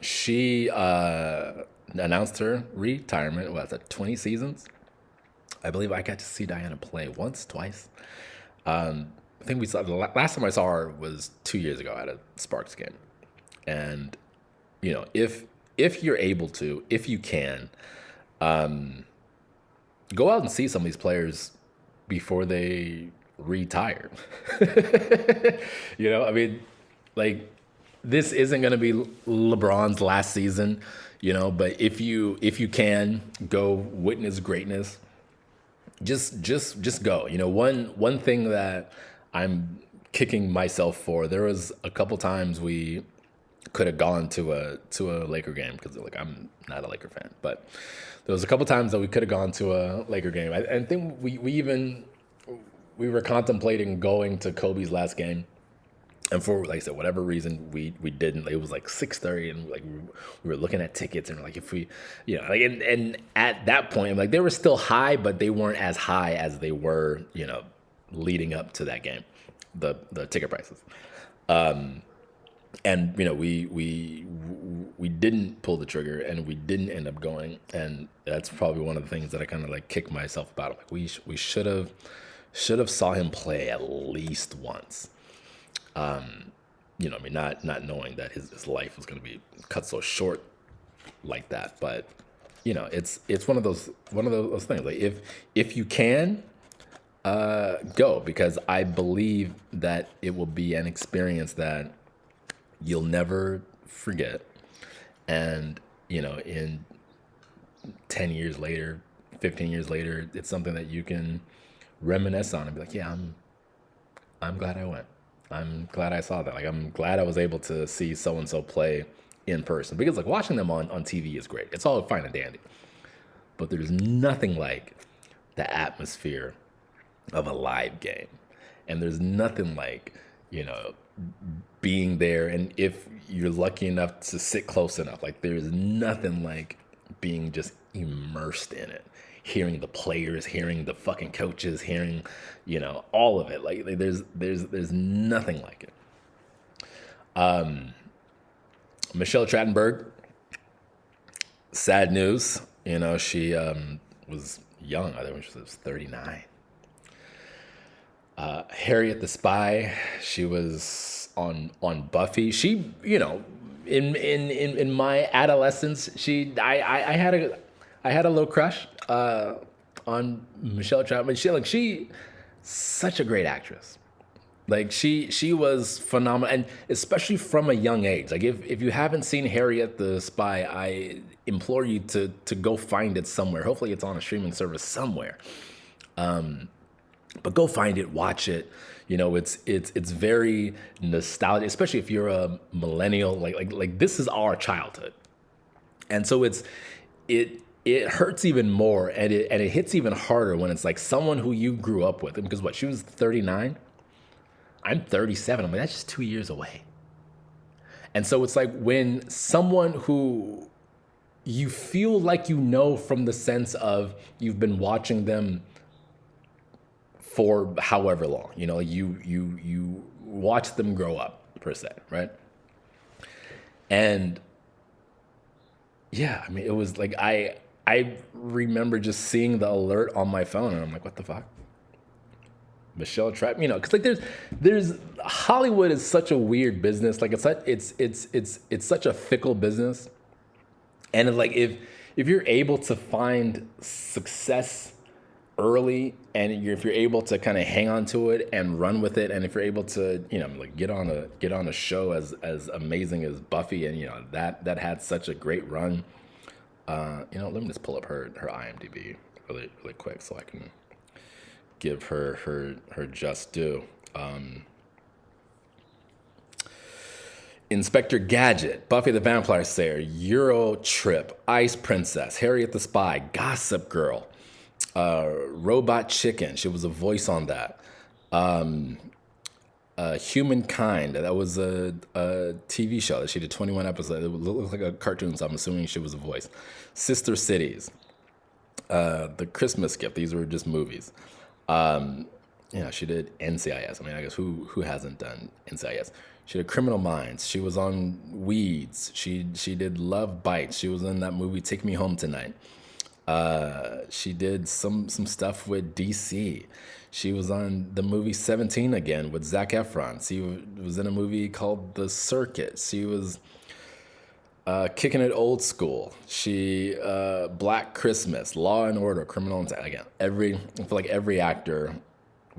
She announced her retirement. What's that? 20 seasons. I believe I got to see Diana play once, twice. I think we saw the last time I saw her was 2 years ago at a Sparks game. And if you're able to, if you can, go out and see some of these players before they retire. Like, this isn't going to be LeBron's last season, but if you can go witness greatness, just go. One thing that I'm kicking myself for, there was a couple times we could have gone to a Laker game, because I'm not a Laker fan, but there was a couple times that we could have gone to a Laker game. I think we were contemplating going to Kobe's last game, and for, like I said, whatever reason we didn't. It was like 6:30, and we were looking at tickets, and we're like, if we, and at that point, like, they were still high, but they weren't as high as they were, leading up to that game, the ticket prices. And we didn't pull the trigger, and we didn't end up going, and that's probably one of the things that I kind of like kick myself about. Like, we should have saw him play at least once. Not knowing that his life was going to be cut so short like that, but it's one of those things. Like, if you can, go, because I believe that it will be an experience that you'll never forget. And, in 10 years later, 15 years later, it's something that you can reminisce on and be like, yeah, I'm glad I went. I'm glad I saw that. Like, I'm glad I was able to see so-and-so play in person, because like, watching them on TV is great. It's all fine and dandy, but there's nothing like the atmosphere of a live game. And there's nothing like, being there, and if you're lucky enough to sit close enough, like, there's nothing like being just immersed in it, hearing the players, hearing the fucking coaches, hearing, all of it. Like, there's nothing like it. Michelle Trachtenberg, sad news. She was young. I think she was 39. Harriet the Spy, she was on Buffy. She, in my adolescence, I had a little crush on Michelle Trachtenberg. She such a great actress. Like, she was phenomenal, and especially from a young age. Like, if you haven't seen Harriet the Spy, I implore you to go find it somewhere. Hopefully it's on a streaming service somewhere. But go find it, watch it. It's very nostalgic, especially if you're a millennial. Like this is our childhood, and so it hurts even more, and it hits even harder when it's like someone who you grew up with. Because she was 39, I'm 37. I'm like, that's just 2 years away. And so it's like when someone who you feel like from the sense of you've been watching them for however long, you watch them grow up, per se, right? And yeah, I mean, it was like, I remember just seeing the alert on my phone, and I'm like, what the fuck? Michelle Trachtenberg, because like there's Hollywood is such a weird business. Like, it's such a fickle business, and it's like, if you're able to find success early, and if you're able to kind of hang on to it and run with it, and if you're able to, like, get on a show as amazing as Buffy, and that had such a great run. Let me just pull up her IMDb really quick so I can give her just due. Inspector Gadget, Buffy the Vampire Slayer, Euro Trip, Ice Princess, Harriet the Spy, Gossip Girl, Robot Chicken. She was a voice on that. Humankind. That was a TV show that she did 21 episodes. It looked like a cartoon, so I'm assuming she was a voice. Sister Cities, The Christmas Gift. These were just movies. She did NCIS. I mean, I guess who hasn't done NCIS? She did Criminal Minds. She was on Weeds. She did Love Bites. She was in that movie Take Me Home Tonight. She did some stuff with DC. She was on the movie 17 again with Zac Efron. She was in a movie called The Circuit. She was Kicking It Old School. She Black Christmas, Law and Order, Criminal Intent. Again, I feel like every actor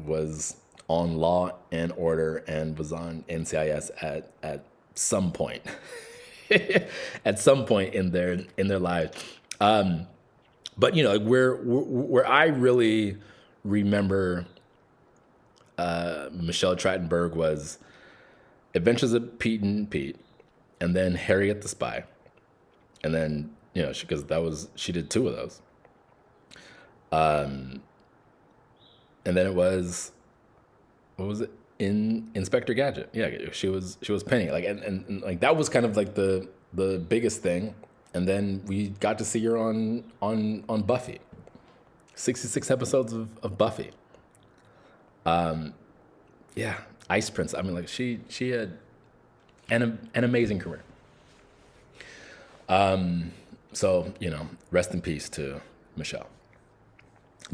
was on Law and Order and was on NCIS at some point, at some point in their lives. But where I really remember Michelle Trachtenberg was Adventures of Pete and Pete, and then Harriet the Spy, and then she did two of those, and then it was, what was it, in Inspector Gadget? Yeah, she was Penny, like and like that was kind of like the biggest thing. And then we got to see her on Buffy. 66 episodes of Buffy. Ice Prince. I mean, like she had an amazing career. So rest in peace to Michelle.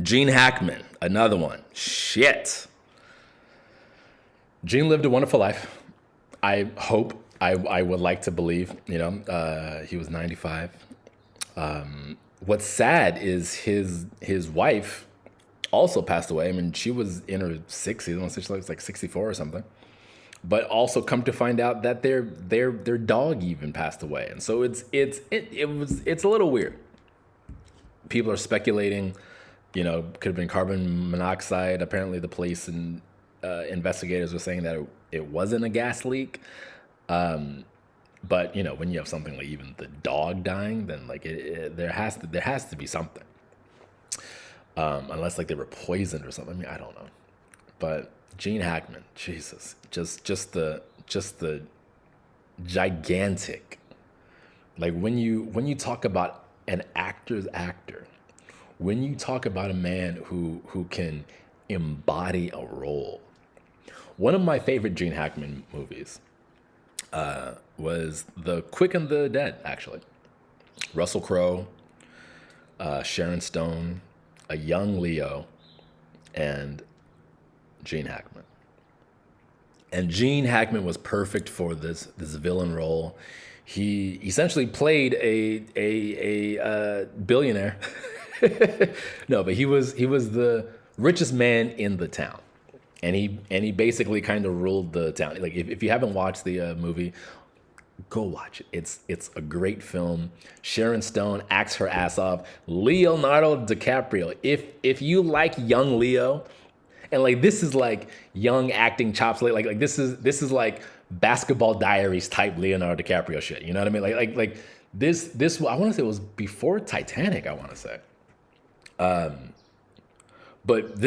Gene Hackman, another one. Shit. Gene lived a wonderful life. I hope. I would like to believe, he was 95. What's sad is his wife also passed away. I mean, she was in her 60s. I want to say she was like 64 or something. But also come to find out that their dog even passed away. And so it's a little weird. People are speculating, could have been carbon monoxide. Apparently the police and investigators were saying that it wasn't a gas leak. But when you have something like even the dog dying, then like there has to be something. Unless like they were poisoned or something. I mean, I don't know. But Gene Hackman, Jesus, just the gigantic. Like when you talk about an actor's actor, when you talk about a man who can embody a role. One of my favorite Gene Hackman movies was The Quick and the Dead, actually. Russell Crowe, Sharon Stone, a young Leo, and Gene Hackman. And Gene Hackman was perfect for this villain role. He essentially played a billionaire. No, but he was the richest man in the town. And he basically kind of ruled the town. Like if you haven't watched the movie, go watch it. It's a great film. Sharon Stone acts her ass off. Leonardo DiCaprio. If you like young Leo, and like this is like young acting chops, like this is like Basketball Diaries type Leonardo DiCaprio shit. You know what I mean? Like this I want to say it was before Titanic. I want to say. But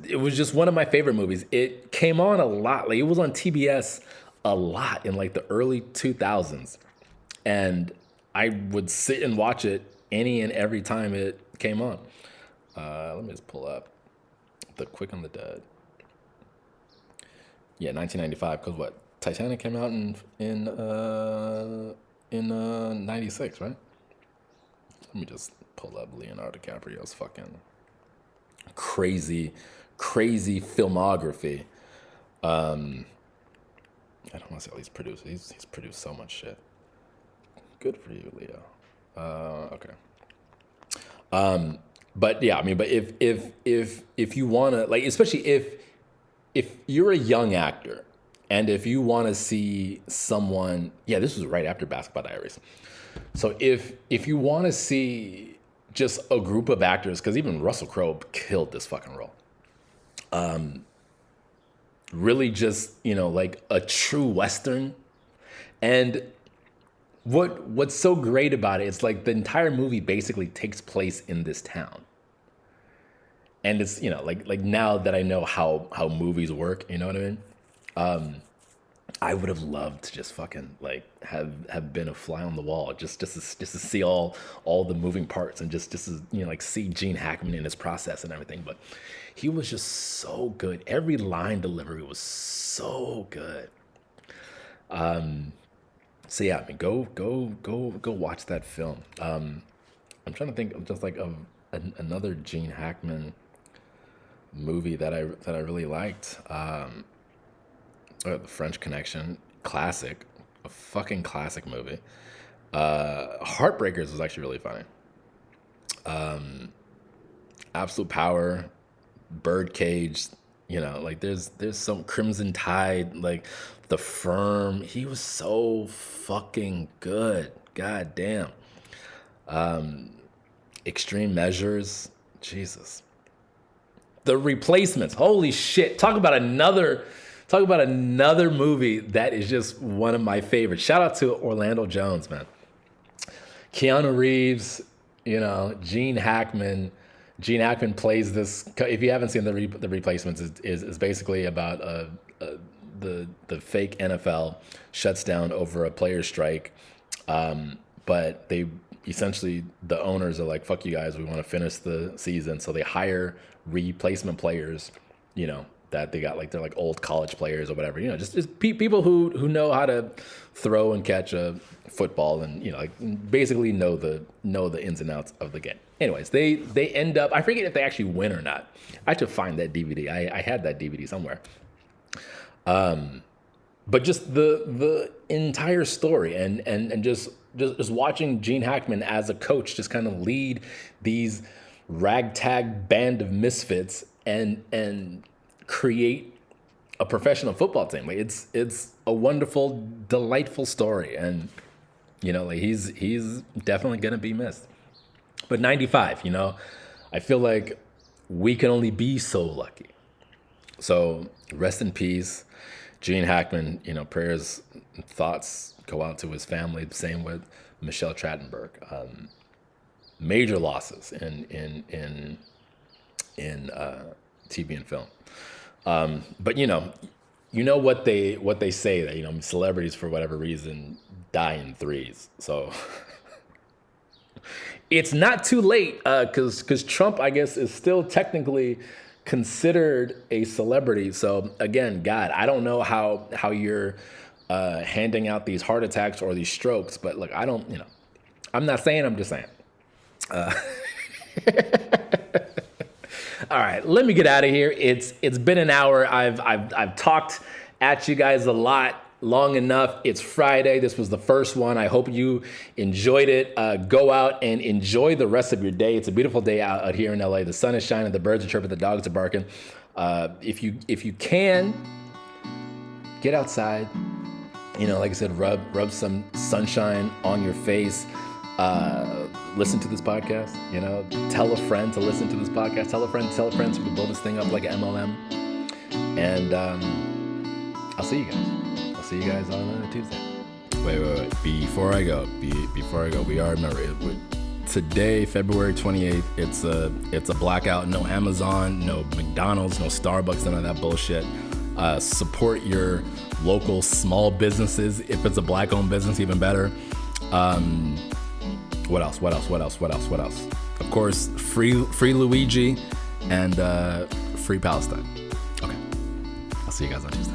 it was just one of my favorite movies. It came on a lot. Like it was on TBS a lot in like the early 2000s. And I would sit and watch it any and every time it came on. Let me just pull up The Quick and the Dead. Yeah, 1995. Because what? Titanic came out in 96, right? Let me just pull up Leonardo DiCaprio's fucking crazy filmography. I don't want to say all he's produced. He's produced so much shit. Good for you, Leo. Okay. But yeah, I mean, but if you want to, like, especially if you're a young actor and if you want to see someone, yeah, this was right after Basketball Diaries. So if you want to see just a group of actors, because even Russell Crowe killed this fucking role. Really just, like a true Western, And what's so great about it, it's like the entire movie basically takes place in this town. And it's, you know, like now that I know how movies work, you know what I mean? I would have loved to just fucking like have been a fly on the wall, just to see all the moving parts and just to, you know, like see Gene Hackman in his process and everything. But he was just so good. Every line delivery was so good. So yeah, I mean, go watch that film. I'm trying to think of just like another Gene Hackman movie that I really liked. The French Connection, classic, a fucking classic movie. Heartbreakers was actually really funny. Absolute Power, Birdcage, you know, like there's some Crimson Tide, like The Firm. He was so fucking good. God damn. Extreme Measures, Jesus. The Replacements, holy shit. Talk about another movie that is just one of my favorites. Shout out to Orlando Jones, man. Keanu Reeves, you know, Gene Hackman. Gene Hackman plays this. If you haven't seen the Replacements, is basically about the fake NFL shuts down over a players strike, but they essentially, the owners are like, "Fuck you guys, we want to finish the season," so they hire replacement players, you know, that they got, like they're like old college players or whatever, you know, just people who know how to throw and catch a football and, you know, like basically know the ins and outs of the game. Anyways, they end up, I forget if they actually win or not. I have to find that DVD. I had that DVD somewhere. But just the entire story and just watching Gene Hackman as a coach just kind of lead these ragtag band of misfits and create a professional football team. Like it's a wonderful, delightful story, and you know, like he's definitely gonna be missed. But 95, you know, I feel like we can only be so lucky. So rest in peace, Gene Hackman. You know, prayers and thoughts go out to his family. Same with Michelle Trachtenberg. Major losses in TV and film. But you know what they say, that, you know, celebrities for whatever reason die in threes. So it's not too late, because Trump, I guess, is still technically considered a celebrity. So again, God, I don't know how you're handing out these heart attacks or these strokes, but look, I don't, you know, I'm not saying, I'm just saying. All right, let me get out of here. It's been an hour. I've talked at you guys a lot, long enough. It's Friday. This was the first one. I hope you enjoyed it. Go out and enjoy the rest of your day. It's a beautiful day out here in LA. The sun is shining, the birds are chirping, the dogs are barking. If you can, get outside. You know, like I said, rub some sunshine on your face. Listen to this podcast, you know, tell a friend to listen to this podcast, tell a friend so we can blow this thing up like an MLM. And I'll see you guys on Tuesday. Wait. Before I go, we are, remember, today, February 28th, it's a blackout. No Amazon, no McDonald's, no Starbucks, none of that bullshit. Support your local small businesses. If it's a black-owned business, even better. What else? Of course, free Luigi and free Palestine. Okay. I'll see you guys on Tuesday.